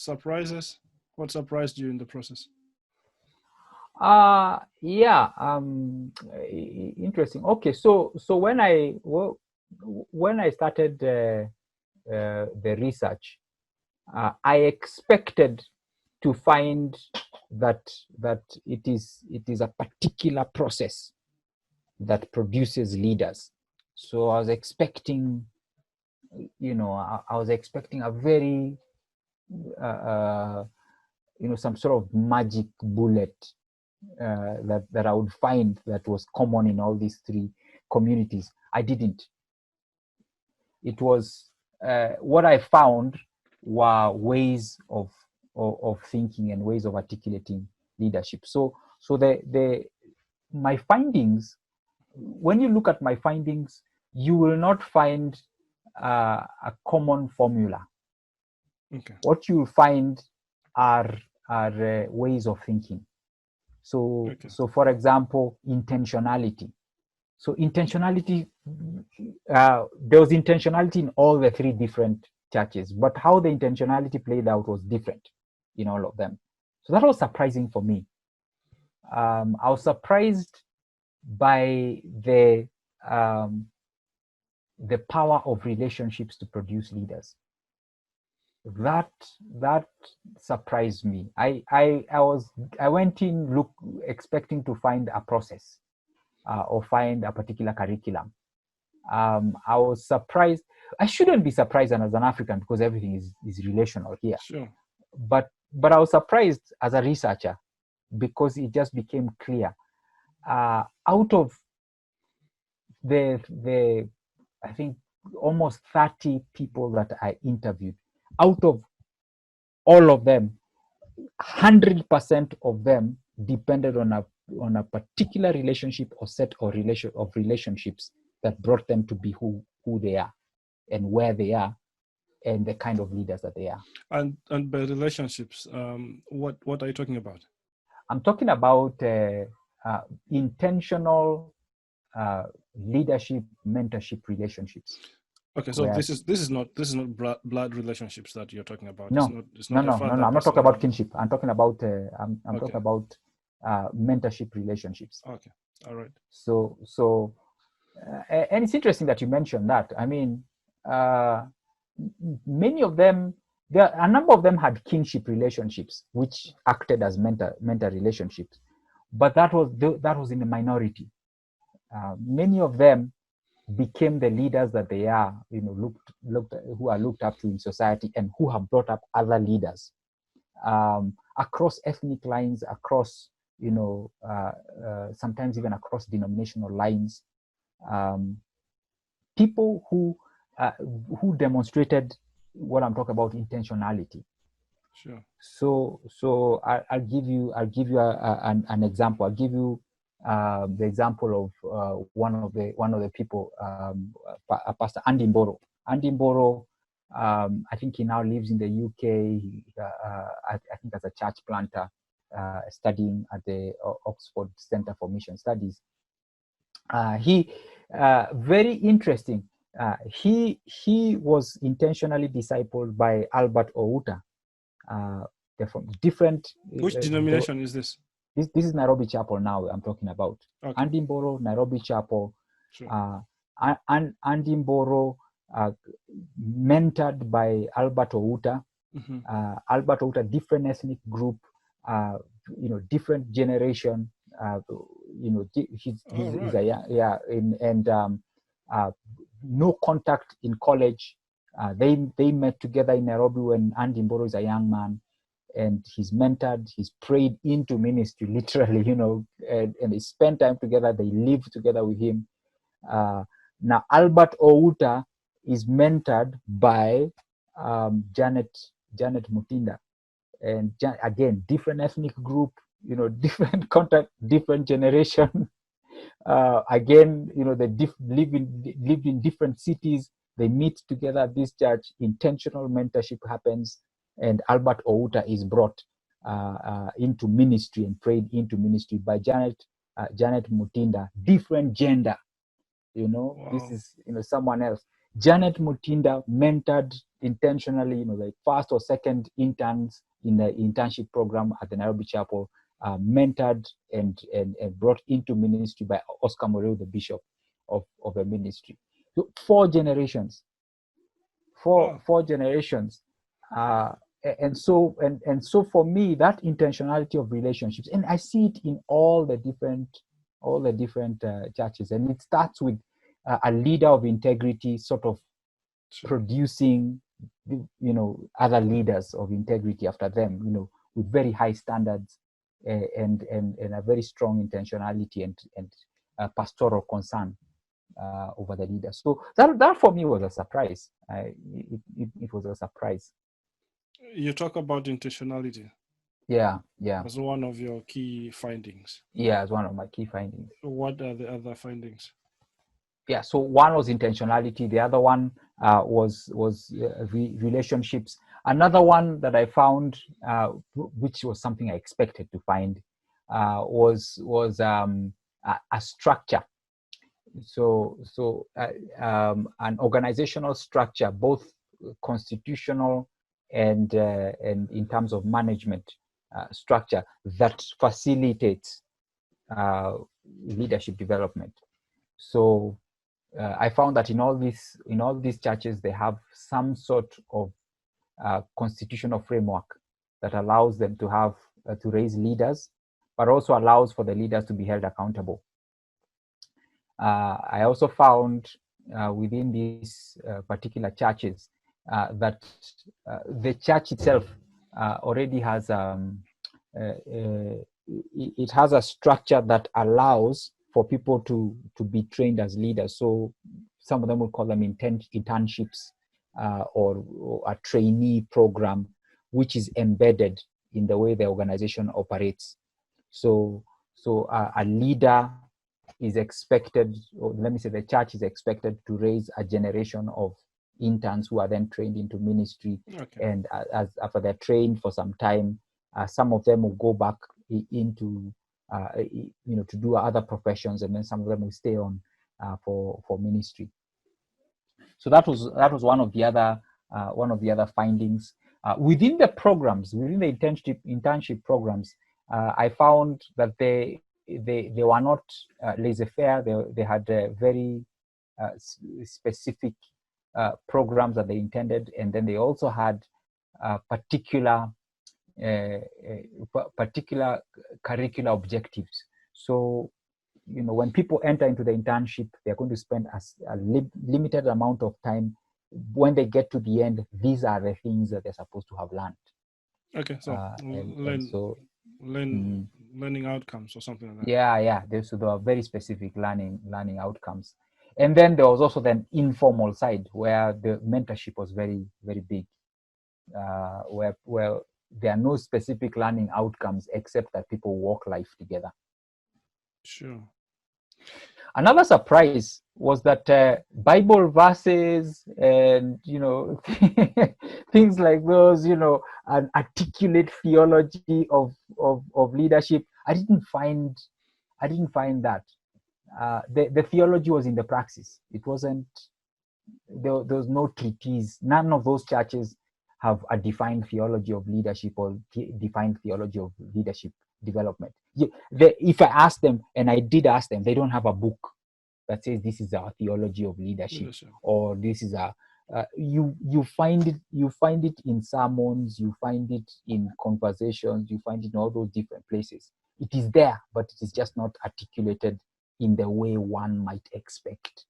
surprises? What surprised you in the process? Yeah, interesting. Okay, so when I started the research, I expected to find that it is a particular process that produces leaders. So I was expecting, I was expecting a very some sort of magic bullet that I would find that was common in all these three communities. I didn't. It was what I found were ways of thinking and ways of articulating leadership. So my findings, when you look at my findings, you will not find a common formula. Okay. What you'll find are ways of thinking. So Okay. so for example, intentionality. So intentionality, there was intentionality in all the three different churches, but how the intentionality played out was different in all of them. So that was surprising for me. I was surprised by the power of relationships to produce leaders. That surprised me. I went in expecting to find a process or find a particular curriculum. I was surprised. I shouldn't be surprised as an African because everything is relational here. Sure. But I was surprised as a researcher because it just became clear. Out of the I think almost 30 people that I interviewed, out of all of them, 100% of them depended on a particular relationship or set of relationships that brought them to be who they are and where they are and the kind of leaders that they are. And by relationships, what are you talking about? I'm talking about intentional leadership, mentorship relationships. Okay, so this is not blood relationships that you're talking about. No, it's not no. I'm not talking about kinship. I'm talking about I'm Okay. talking about mentorship relationships. Okay, all right. So and it's interesting that you mentioned that. I mean, many of them, a number of them had kinship relationships, which acted as mentor relationships, but that was in the minority. Many of them became the leaders that they are, who are looked up to in society and who have brought up other leaders across ethnic lines, across sometimes even across denominational lines. People who demonstrated what I'm talking about, intentionality. Sure. So I'll give you an example. I'll give you the example of one of the people, Pastor Andy Mboro. Andy Mboro, I think he now lives in the UK. I think as a church planter, studying at the Oxford Center for Mission Studies. He very interesting. He was intentionally discipled by Albert Outa. They're from different. Which denomination is this? This is Nairobi Chapel now. I'm talking about. Okay. Andy Mboro, Nairobi Chapel. Sure. Andy Mboro, mentored by Albert Outa. Mm-hmm. Albert Outa, different ethnic group, different generation. He's no contact in college. They met together in Nairobi when Andy Mboro is a young man, and he's mentored, he's prayed into ministry, literally, and they spend time together, they live together with him. Now, Albert Outa is mentored by Janet Mutinda. And again, different ethnic group, different contact, different generation. Again, they live in different cities. They meet together at this church. Intentional mentorship happens, and Albert Outa is brought into ministry and prayed into ministry by Janet Mutinda. Different gender, Wow. This is someone else. Janet Mutinda mentored intentionally, like first or second interns in the internship program at the Nairobi Chapel, mentored and brought into ministry by Oscar Moreu, the bishop of a ministry. So 4 generations, four generations. And so for me, that intentionality of relationships, and I see it in all the different churches, and it starts with a leader of integrity sort of producing other leaders of integrity after them, with very high standards, and a very strong intentionality and pastoral concern over the leaders. So that for me was a surprise. It was a surprise. You talk about intentionality. Yeah. As one of your key findings. Yeah, as one of my key findings. What are the other findings? Yeah, so one was intentionality. The other one was relationships. Another one that I found, which was something I expected to find, was a structure. So an organizational structure, both constitutional and in terms of management structure, that facilitates leadership development. So I found that in all these churches, they have some sort of constitutional framework that allows them to have to raise leaders, but also allows for the leaders to be held accountable. I also found within these particular churches that the church itself already has it has a structure that allows for people to be trained as leaders. So some of them will call them internships or a trainee program, which is embedded in the way the organization operates. So a leader is expected, or let me say the church is expected to raise a generation of interns who are then trained into ministry. Okay. And as after they're trained for some time, some of them will go back into to do other professions, and then some of them will stay on for ministry. So that was one of the other findings within the programs, within the internship programs. I found that they were not laissez-faire. They had very specific programs that they intended, and then they also had particular curricular objectives. So when people enter into the internship, they're going to spend a limited amount of time. When they get to the end, these are the things that they're supposed to have learned. Okay, so learning outcomes or something like that. Yeah. So there are very specific learning outcomes. And then there was also the informal side where the mentorship was very, very big, where there are no specific learning outcomes except that people walk life together. Sure. Another surprise was that Bible verses and things like those, an articulate theology of leadership. I didn't find that. The theology was in the praxis. It wasn't. There was no treatise. None of those churches have a defined theology of leadership or defined theology of leadership development. If I ask them, and I did ask them, they don't have a book that says this is our theology of leadership, or this is you find it in sermons, you find it in conversations, you find it in all those different places. It is there, but it is just not articulated in the way one might expect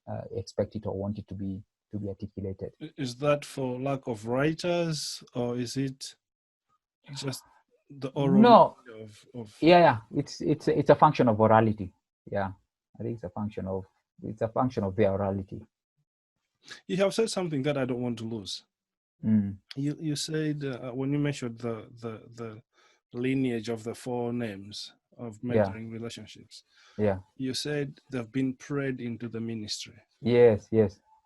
it or want it to be articulated. Is that for lack of writers, or is it just the oral of Yeah, it's a function of orality. Yeah, I think it's a function of their orality. You have said something that I don't want to lose. You said when you mentioned the lineage of the 4 names of mentoring relationships. Yeah. You said they've been prayed into the ministry. Yes.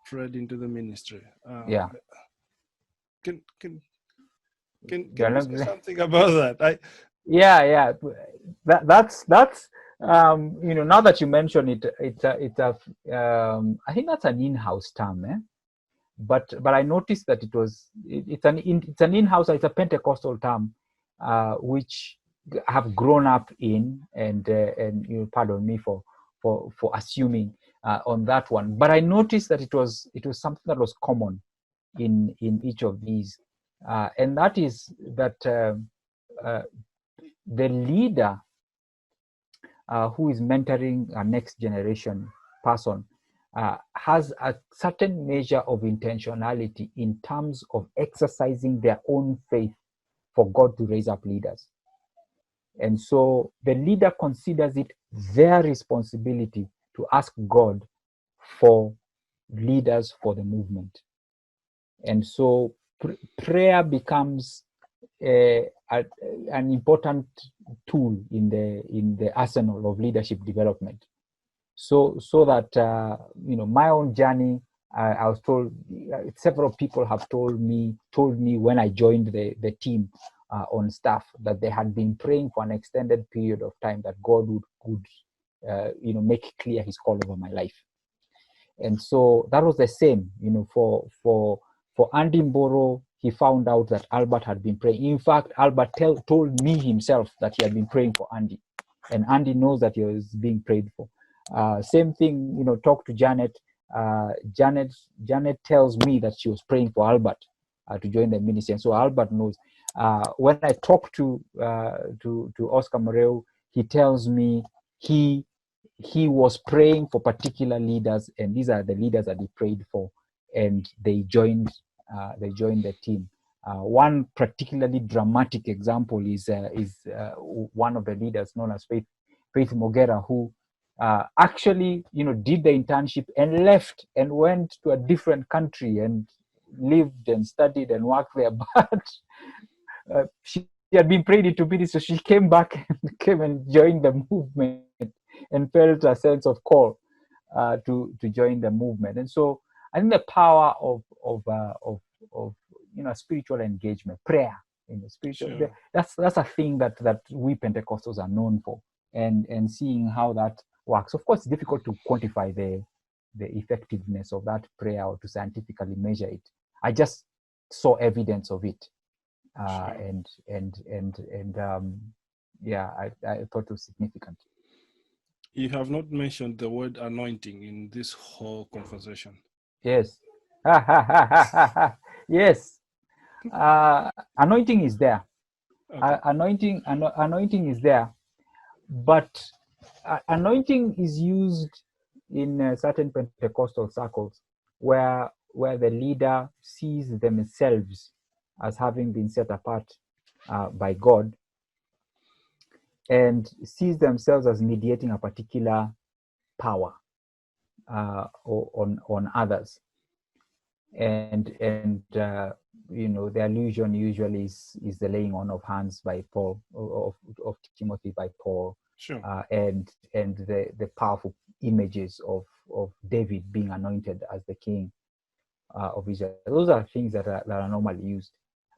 Prayed into the ministry. Yeah. Can you say something about that? Yeah. That's Now that you mention it, I think that's an in-house term, eh? But I noticed that it's an in-house, it's a Pentecostal term, which have grown up in, and pardon me for assuming on that one. But I noticed that it was something that was common in each of these, and that is that the leader who is mentoring a next generation person has a certain measure of intentionality in terms of exercising their own faith for God to raise up leaders. And so the leader considers it their responsibility to ask God for leaders for the movement. And so prayer becomes an important tool in the arsenal of leadership development. So that my own journey, I was told, several people have told me when I joined the team on staff, that they had been praying for an extended period of time that God would make clear His call over my life. And so that was the same, for Andy Mboro. He found out that Albert had been praying. In fact, Albert told me himself that he had been praying for Andy, and Andy knows that he was being prayed for. Same thing, talk to Janet. Janet tells me that she was praying for Albert to join the ministry, and so Albert knows. When I talk to Oscar Moreu, he tells me he was praying for particular leaders, and these are the leaders that he prayed for, and they joined the team. One particularly dramatic example is one of the leaders known as Faith Mogera, who actually did the internship and left and went to a different country and lived and studied and worked there, but she had been prayed into Beatty, so she came back and came and joined the movement and felt a sense of call to join the movement. And so I think the power of spiritual engagement, prayer, spiritual, sure. That's a thing that we Pentecostals are known for, and seeing how that works. Of course, it's difficult to quantify the effectiveness of that prayer or to scientifically measure it. I just saw evidence of it, sure. I thought it was significant. You have not mentioned the word anointing in this whole conversation. Yes. Yes. Anointing is there. Okay. Anointing is there, but anointing is used in certain Pentecostal circles where the leader sees themselves as having been set apart by God, and sees themselves as mediating a particular power on others, and the allusion usually is the laying on of hands by Paul, of Timothy by Paul, sure. And the powerful images of David being anointed as the king of Israel. Those are things that are normally used,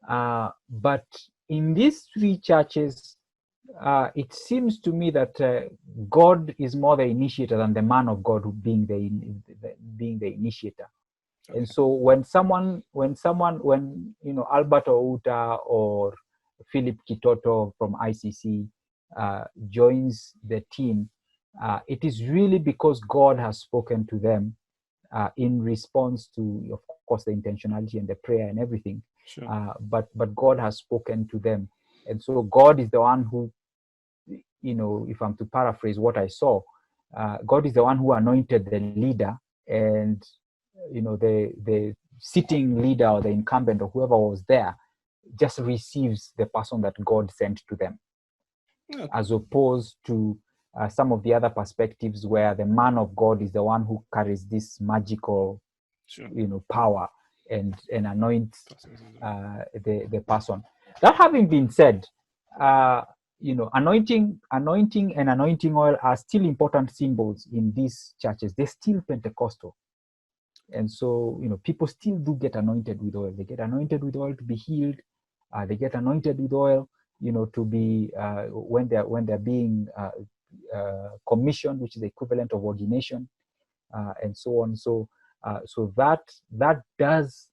but in these three churches, it seems to me that God is more the initiator than the man of God who being the initiator. Okay. And so when Albert Outa or Philip Kitoto from ICC joins the team, it is really because God has spoken to them in response to, of course, the intentionality and the prayer and everything. Sure. But God has spoken to them, and so God is the one who, if I'm to paraphrase what I saw, God is the one who anointed the leader, and the sitting leader or the incumbent or whoever was there just receives the person that God sent to them. Okay. As opposed to some of the other perspectives where the man of God is the one who carries this magical, sure. Power and anoints the person. That having been said, anointing and anointing oil are still important symbols in these churches. They're still Pentecostal. And so, people still do get anointed with oil. They get anointed with oil to be healed. They get anointed with oil, to be when they're being commission, which is the equivalent of ordination, and so on. So that does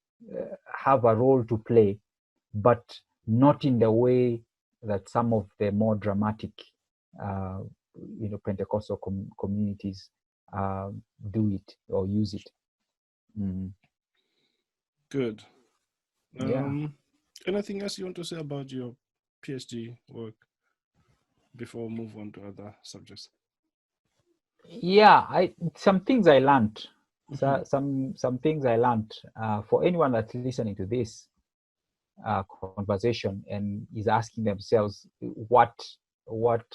have a role to play, but not in the way that some of the more dramatic, Pentecostal communities do it or use it. Good. Yeah. Anything else you want to say about your PhD work before we move on to other subjects? Yeah, some things I learned. Some things I learned. For anyone that's listening to this conversation and is asking themselves what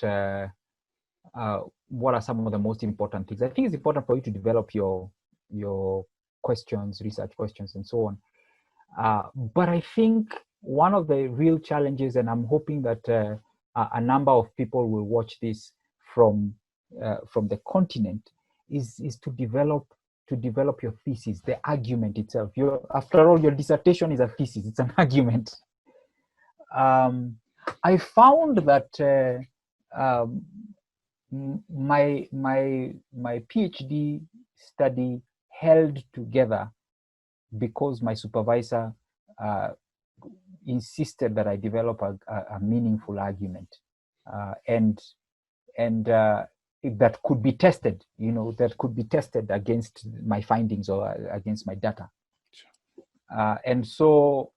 are some of the most important things, I think it's important for you to develop your questions, research questions, and so on. But I think one of the real challenges, and I'm hoping that a number of people will watch this from the continent, is to develop your thesis, the argument itself. After all, your dissertation is a thesis; it's an argument. I found that my PhD study held together because my supervisor insisted that I develop a meaningful argument, and that could be tested, that could be tested against my findings or against my data. And so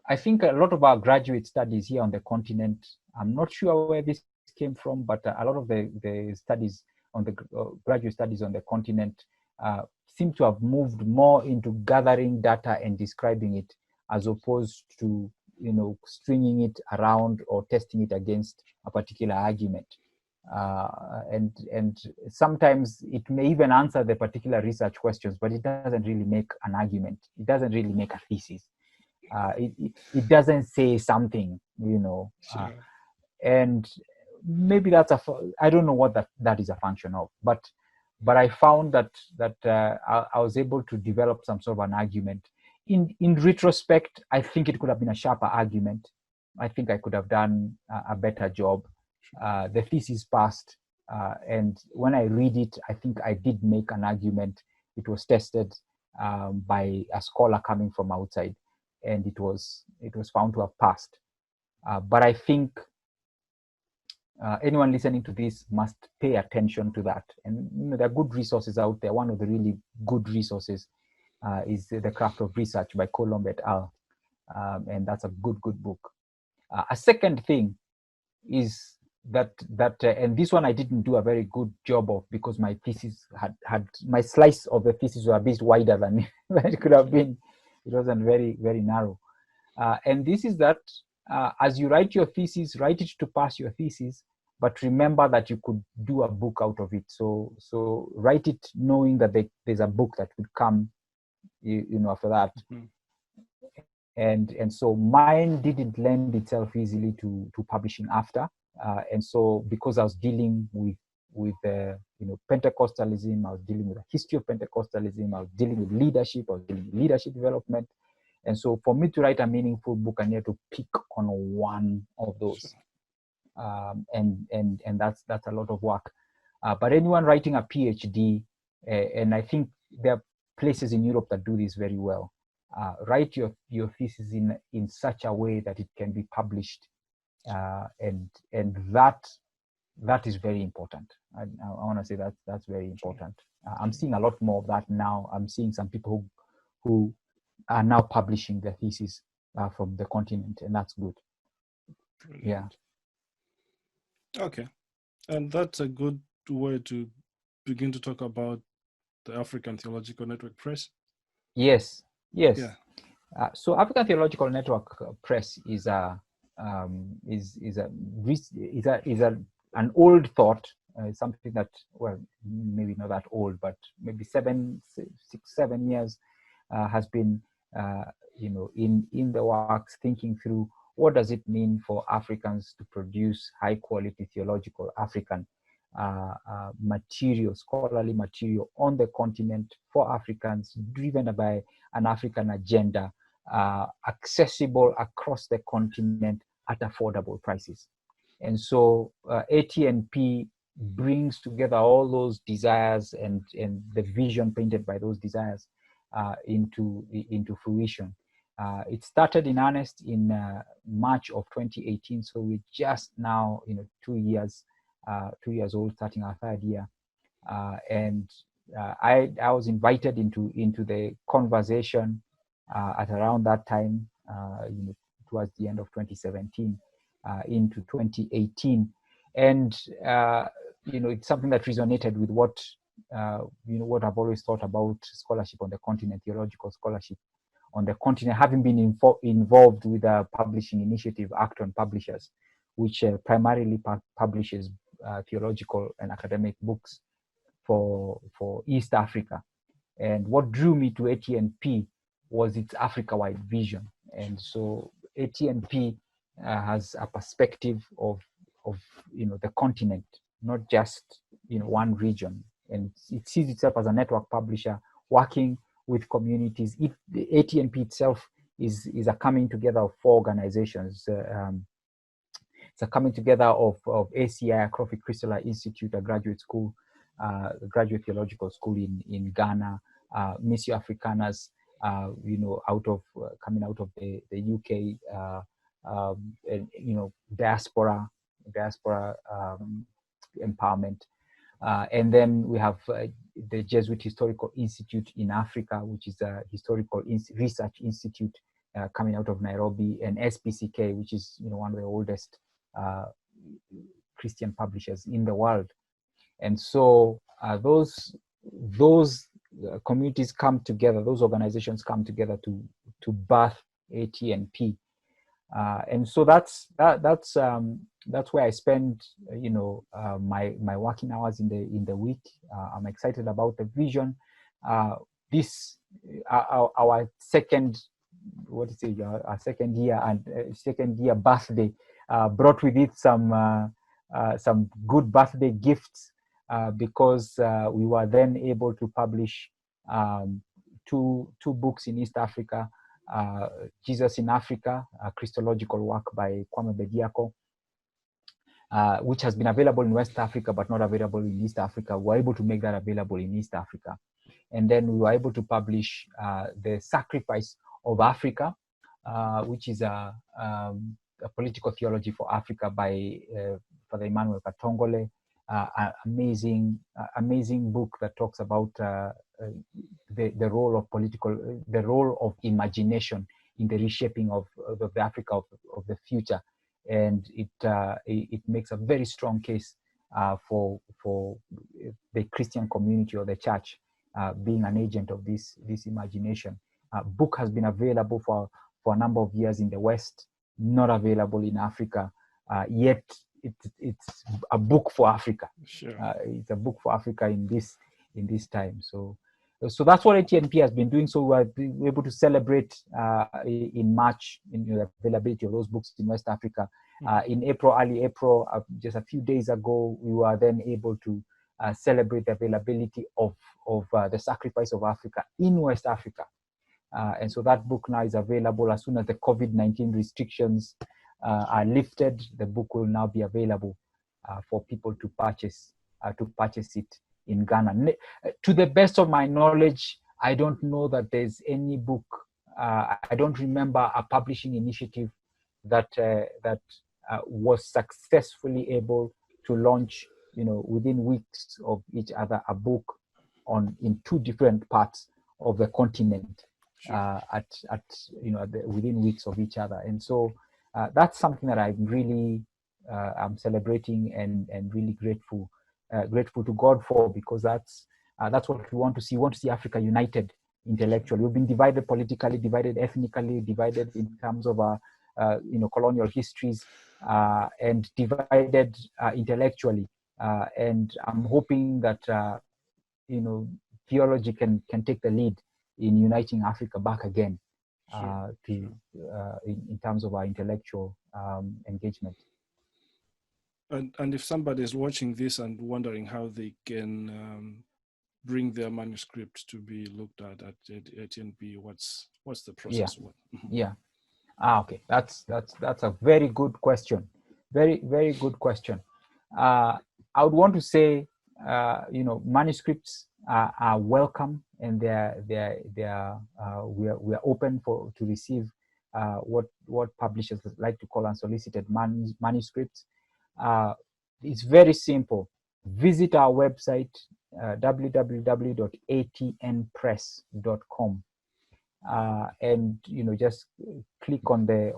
I think a lot of our graduate studies here on the continent, I'm not sure where this came from, but a lot of the studies on the graduate studies on the continent seem to have moved more into gathering data and describing it, as opposed to stringing it around or testing it against a particular argument. And sometimes it may even answer the particular research questions, but it doesn't really make an argument. It doesn't really make a thesis. It doesn't say something, Sure. And maybe I don't know what that is a function of, but I found that I was able to develop some sort of an argument. In retrospect, I think it could have been a sharper argument. I think I could have done a better job. The thesis passed, and when I read it, I think I did make an argument. It was tested by a scholar coming from outside, and it was found to have passed. But I think anyone listening to this must pay attention to that. And there are good resources out there. One of the really good resources is The Craft of Research by Colomb et al. And that's a good book. A second thing is that and this one I didn't do a very good job of, because my thesis had my slice of the thesis was a bit wider than it could have been. It wasn't very, very narrow. And this is that as you write your thesis, write it to pass your thesis, but remember that you could do a book out of it. So write it knowing that there's a book that would come, after that. And so mine didn't lend itself easily to publishing after. And so because I was dealing with Pentecostalism, I was dealing with the history of Pentecostalism, I was dealing with leadership, I was dealing with leadership development. And so for me to write a meaningful book, I need to pick on one of those. And that's a lot of work. But anyone writing a PhD, and I think there are places in Europe that do this very well, write your thesis in such a way that it can be published. And that is very important. I want to say that's very important. I'm seeing a lot more of that now. I'm seeing some people who are now publishing their thesis from the continent, and that's good. Brilliant. Yeah. Okay, and that's a good way to begin to talk about the African Theological Network Press. Yes. Yeah. So African Theological Network Press is an old thought. Something that, well, maybe not that old, but maybe 7 years has been in the works, thinking through what does it mean for Africans to produce high quality theological African material, scholarly material on the continent for Africans, driven by an African agenda, accessible across the continent at affordable prices. And so ATNP brings together all those desires and the vision painted by those desires into fruition. It started in earnest in March of 2018, so we're just now 2 years old, starting our third year. And I was invited into the conversation at around that time, towards the end of 2017 into 2018, and it's something that resonated with what what I've always thought about scholarship on the continent, theological scholarship on the continent, having been involved with a publishing initiative, Acton Publishers, which primarily publishes theological and academic books for East Africa. And what drew me to ATNP was its Africa-wide vision. And so ATNP has a perspective of the continent, not just one region. And it sees itself as a network publisher working with communities. The ATNP itself is a coming together of 4 organizations. It's a coming together of ACI, Akrofi Christolite Institute, a graduate school, graduate theological school in Ghana, Missio Africanas, coming out of the UK, and diaspora empowerment, and then we have the Jesuit Historical Institute in Africa, which is a historical research institute coming out of Nairobi, and SPCK, which is one of the oldest Christian publishers in the world. And so those communities come together, those organizations come together to birth ATNP, and so that's where I spend my working hours in the week. I'm excited about the vision. This our second our second year birthday brought with it some good birthday gifts, because we were then able to publish two books in East Africa, Jesus in Africa, a Christological work by Kwame Bediako, which has been available in West Africa but not available in East Africa. We were able to make that available in East Africa. And then we were able to publish The Sacrifice of Africa, which is a political theology for Africa by Father Emmanuel Katongole. Amazing book that talks about the role of imagination in the reshaping of the Africa of the future, and it makes a very strong case for the Christian community or the church being an agent of this imagination. Book has been available for a number of years in the West, not available in Africa, yet it's a book for Africa. Sure. It's a book for Africa in this time. So that's what ATNP has been doing. So we're able to celebrate in March the availability of those books in West Africa. In April, early April, just a few days ago, we were then able to celebrate the availability of The Sacrifice of Africa in West Africa. And so that book now is available. As soon as the COVID-19 restrictions are lifted, the book will now be available for people to purchase it in Ghana. To the best of my knowledge, I don't know that there's any book. I don't remember a publishing initiative that was successfully able to launch, within weeks of each other, a book in 2 different parts of the continent. Sure. Within weeks of each other. And so that's something that I'm really I'm celebrating and really grateful to God for, because that's what we want to see. We want to see Africa united intellectually. We've been divided politically, divided ethnically, divided in terms of our colonial histories, and divided intellectually. And I'm hoping that theology can take the lead in uniting Africa back again, sure. In terms of our intellectual engagement. And if somebody is watching this and wondering how they can bring their manuscript to be looked at ATNP, what's the process? Yeah. Okay. That's a very good question. Very, very good question. I would want to say, manuscripts are welcome, and we are open to receive what publishers like to call unsolicited manuscripts. It's very simple. Visit our website, www.atnpress.com, and just click on the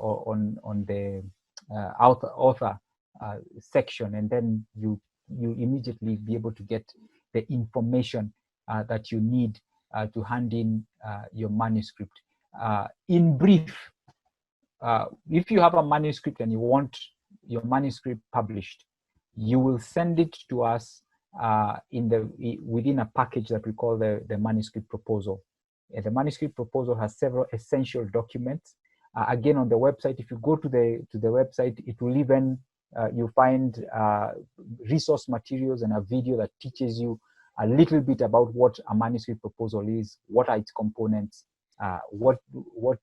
author section, and then you immediately be able to get the information that you need to hand in your manuscript. In brief, if you have a manuscript and you want your manuscript published, you will send it to us within a package that we call the Manuscript Proposal. The Manuscript Proposal has several essential documents. Again, on the website, if you go to the website, it will even you find resource materials and a video that teaches you a little bit about what a manuscript proposal is, what are its components, what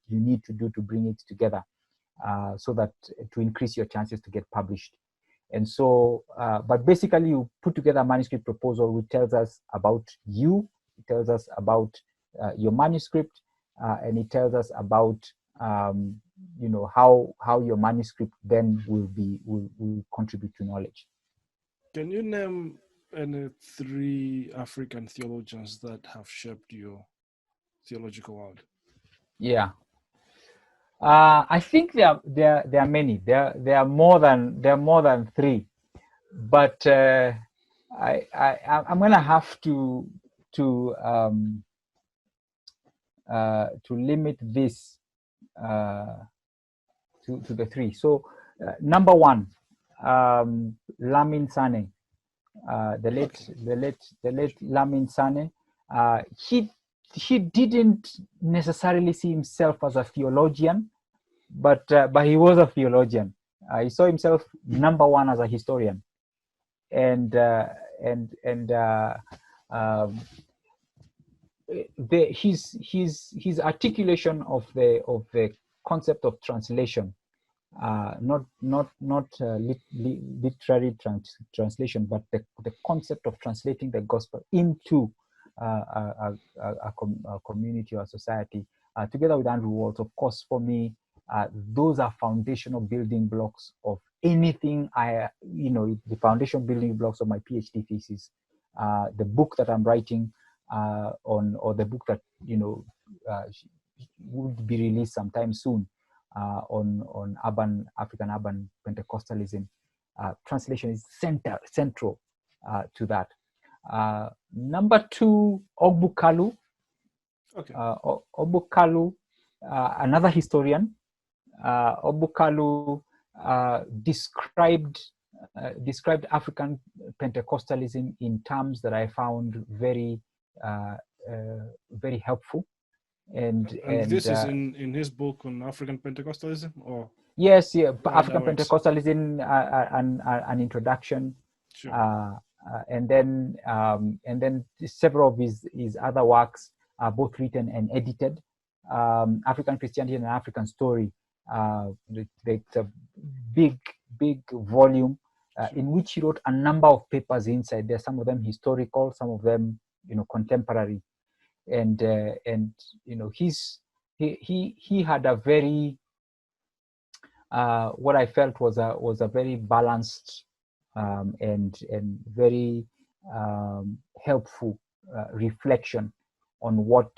you need to do to bring it together, so that to increase your chances to get published. And so, but basically, you put together a manuscript proposal which tells us about you, it tells us about your manuscript, and it tells us about how your manuscript then will contribute to knowledge. Can you name any 3 African theologians that have shaped your theological world? Yeah, I think there are many. There are more than 3, but I'm gonna have to limit this to the 3. So, number 1, Lamin Sane, the late Lamin Sane. He didn't necessarily see himself as a theologian, but he was a theologian. He saw himself number 1 as a historian, and his articulation of the concept of translation, not literary translation, but the concept of translating the gospel into a community or a society, together with Andrew Waltz. Of course, for me, those are foundational building blocks of anything the foundation building blocks of my PhD thesis, the book that I'm writing or the book that would be released sometime soon on African urban Pentecostalism. Translation is central to that. Number 2, Ogbukalu. Okay. Ogbukalu, another historian. Ogbukalu described African Pentecostalism in terms that I found very helpful. And this is in his book on African Pentecostalism, or? Yes, yeah, African Pentecostalism, an introduction. Sure. And then several of his other works are both written and edited. African Christianity and African Story. It's a big volume in which he wrote a number of papers inside there. Some of them historical, some of them contemporary, and he had a very what I felt was a very balanced and very helpful reflection on what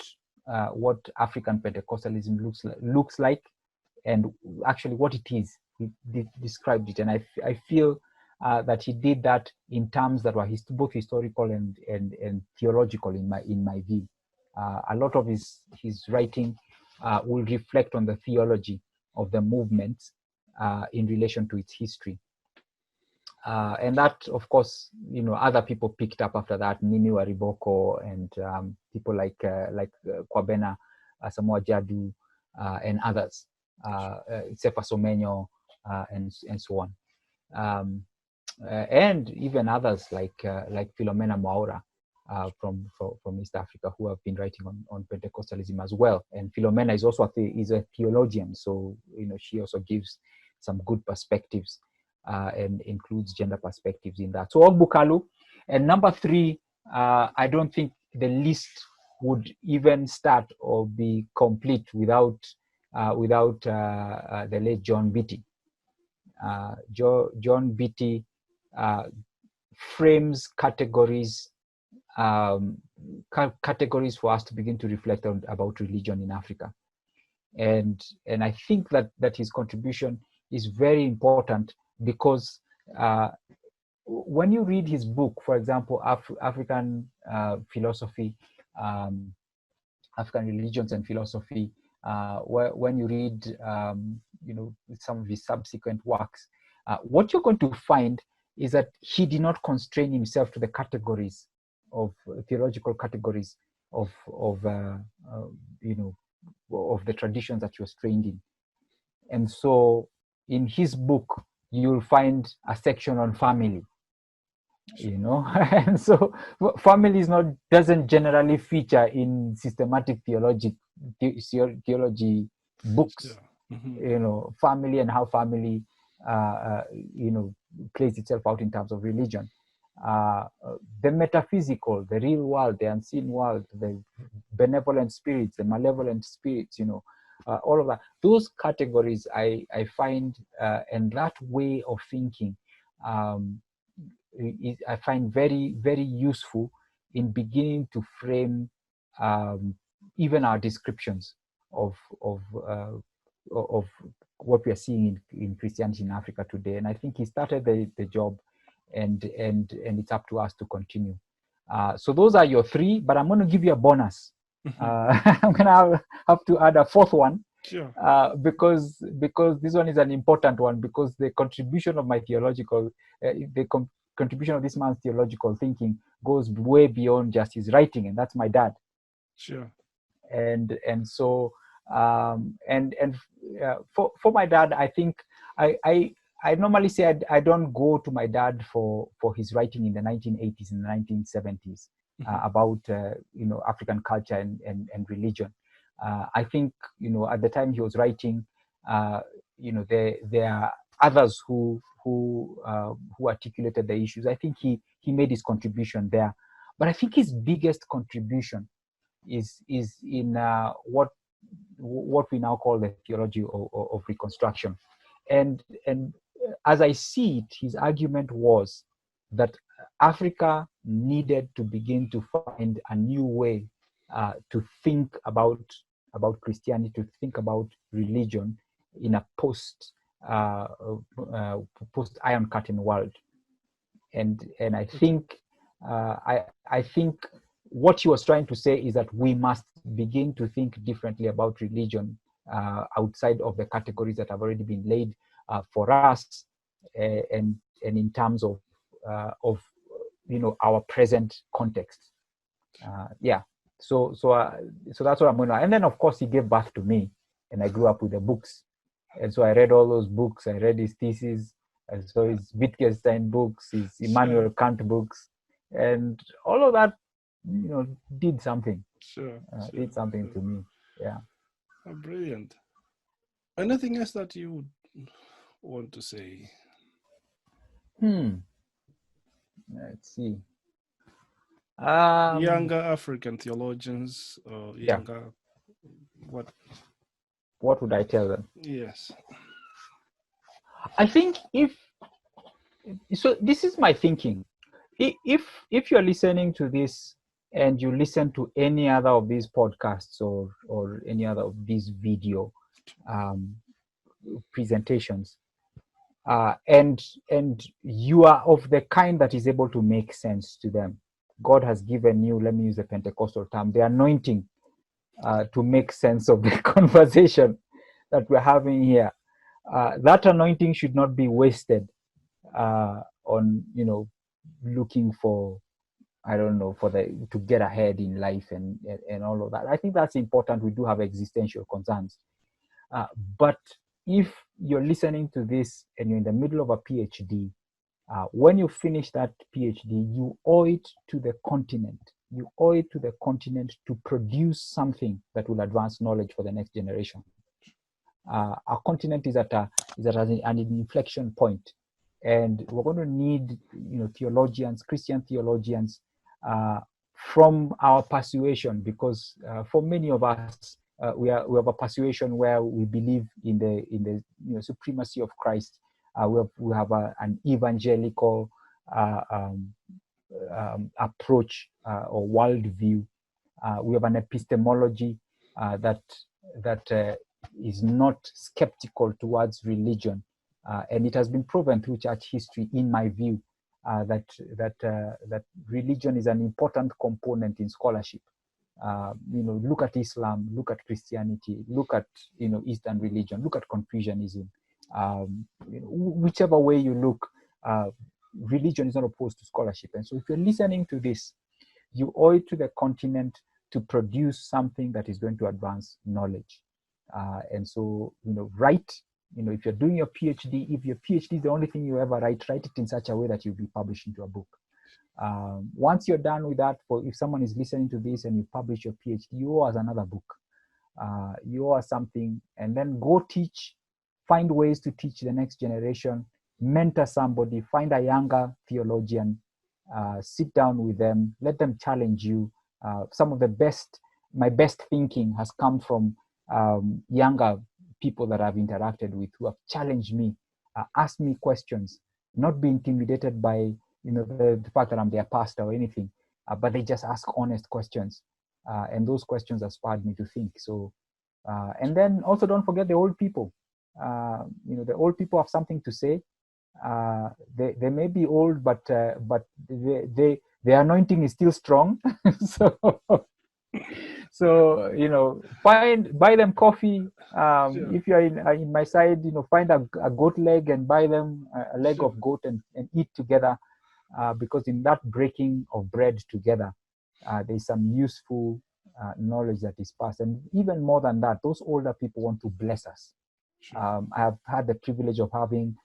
African Pentecostalism looks like, and actually what it is. He described it, and I feel that he did that in terms that were both historical and theological in my view. A lot of his writing will reflect on the theology of the movement in relation to its history. And that, of course, other people picked up after that, Nini Wariboko and people like Kwabena Samoa Jadu and others, Sefa Somenyo and so on, and even others like Philomena Mwaura from East Africa, who have been writing on Pentecostalism as well. And Philomena is also a theologian, so she also gives some good perspectives and includes gender perspectives in that. So Ogbukalu. And number 3, I don't think the list would even start or be complete without the late John Beatty. John Beatty frames categories categories for us to begin to reflect on about religion in Africa, and I think that his contribution is very important, because when you read his book, for example, African philosophy, African religions and philosophy, when you read some of his subsequent works, what you're going to find is that he did not constrain himself to the categories of theological categories of the traditions that he was trained in. And so in his book, you'll find a section on family, and so family doesn't generally feature in systematic theology books. Family and how family plays itself out in terms of religion, the metaphysical, the real world, the unseen world, the benevolent spirits, the malevolent spirits, all of that, those categories I find, and that way of thinking, I find very, very useful in beginning to frame even our descriptions of what we are seeing in Christianity in Africa today. And I think he started the job, and it's up to us to continue. So those are your 3, but I'm going to give you a bonus. I'm going to have to add a 4th one. Sure. Because this one is an important one, because the contribution of my theological, contribution of this man's theological thinking goes way beyond just his writing, and that's my dad. Sure. And so for my dad, I think I normally say I don't go to my dad for his writing in the 1980s and 1970s about African culture and religion. I think at the time he was writing, there are others who articulated the issues. I think he made his contribution there, but I think his biggest contribution is in what we now call the theology of reconstruction. And as I see it, his argument was that Africa needed to begin to find a new way to think about Christianity, to think about religion in a post Iron Curtain world. And I think I think what he was trying to say is that we must begin to think differently about religion outside of the categories that have already been laid for us, and in terms of our present context. So that's what I'm going to. And then of course he gave birth to me, and I grew up with the books, and so I read all those books. I read his thesis, and so his Wittgenstein books, his Immanuel Kant books, and all of that, did something. Did something to me. Yeah. Oh, brilliant. Anything else that you would want to say? Let's see. Younger African theologians, or younger, what would I tell them? Yes. I think so this is my thinking. If you're listening to this and you listen to any other of these podcasts or any other of these video presentations, and you are of the kind that is able to make sense to them, God has given you, let me use the Pentecostal term, the anointing to make sense of the conversation that we're having here. That anointing should not be wasted on looking for, I don't know, to get ahead in life and all of that. I think that's important. We do have existential concerns, but if you're listening to this and you're in the middle of a PhD, when you finish that PhD, you owe it to the continent. You owe it to the continent to produce something that will advance knowledge for the next generation. Our continent is at an inflection point, And we're going to need, theologians, Christian theologians, from our persuasion, because for many of us, we have a persuasion where we believe in the supremacy of Christ. We have an evangelical approach or worldview. We have an epistemology that is not skeptical towards religion, and it has been proven through church history, in my view, that religion is an important component in scholarship. Look at Islam, look at Christianity, look at Eastern religion, look at Confucianism. Whichever way you look, religion is not opposed to scholarship. And so if you're listening to this, you owe it to the continent to produce something that is going to advance knowledge. And so, write, if you're doing your PhD, if your PhD is the only thing you ever write it in such a way that you'll be published into a book. Once you're done with that, if someone is listening to this and you publish your PhD, you owe us another book. You owe us something, and then go teach, find ways to teach the next generation, mentor somebody, find a younger theologian, sit down with them, let them challenge you. Some of my best thinking has come from younger people that I've interacted with, who have challenged me, asked me questions, not be intimidated by the fact that I'm their pastor or anything, but they just ask honest questions, and those questions have spurred me to think. So, and then also don't forget the old people. The old people have something to say. They may be old, but the anointing is still strong. So buy them coffee. Sure. If you're in my side, find a goat leg and buy them a leg Sure. of goat and eat together, because in that breaking of bread together, there's some useful knowledge that is passed. And even more than that, those older people want to bless us. Sure. I have had the privilege of having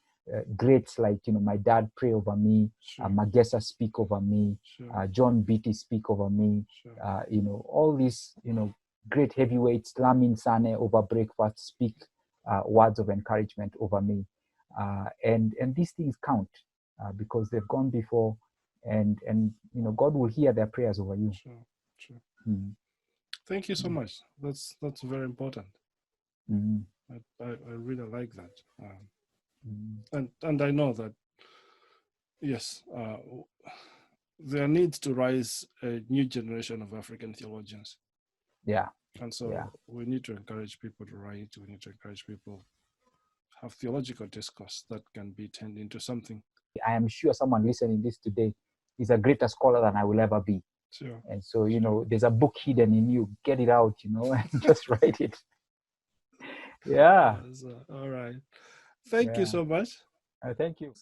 greats like my dad pray over me, Sure. Magesa speak over me, Sure. John Beatty speak over me, Sure. all these great heavyweights, Lamin Sane over breakfast speak words of encouragement over me, and these things count because they've gone before, and God will hear their prayers over you. Sure. Sure. Thank you so much. That's very important. I really like that. And I know that, yes, there needs to rise a new generation of African theologians. Yeah. And so we need to encourage people to write. We need to encourage people to have theological discourse that can be turned into something. I am sure someone listening this today is a greater scholar than I will ever be. Sure. And so, there's a book hidden in you. Get it out, and just write it. Yeah. All right. Thank you so much. Thank you.